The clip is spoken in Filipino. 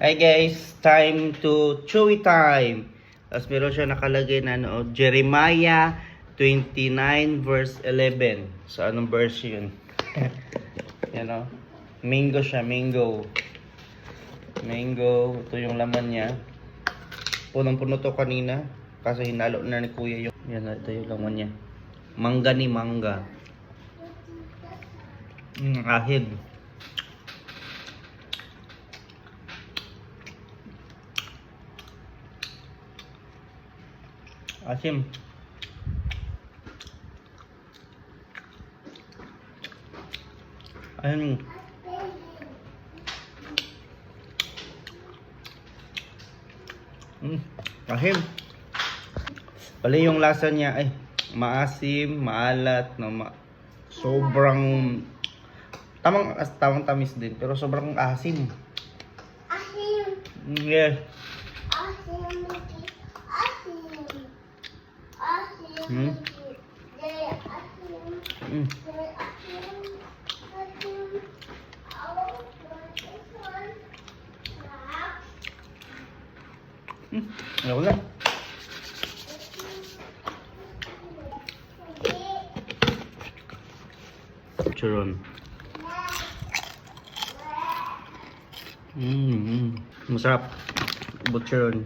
Hi guys, time to chewy time. Tapos meron siya nakalagay na Jeremiah 29 verse 11. So anong verse yun? Yan o. Mango siya, mango. Mango, ito yung laman niya. Punong-puno to kanina. Kasi hinalo na ni kuya yung... Yan, ito yung laman niya. Mangga ni mangga. Ahig. Asim. Ayun. Asim. Pali yung lasa niya ay maasim, maalat, sobrang tamang tamis din pero sobrang asim. Asim. Yes. Asim. Asim. Asim. Hmm? They asim. Mm. They asim. Asim. Oh, this one. Ayoko na. Chiron. Masarap. Butcheron.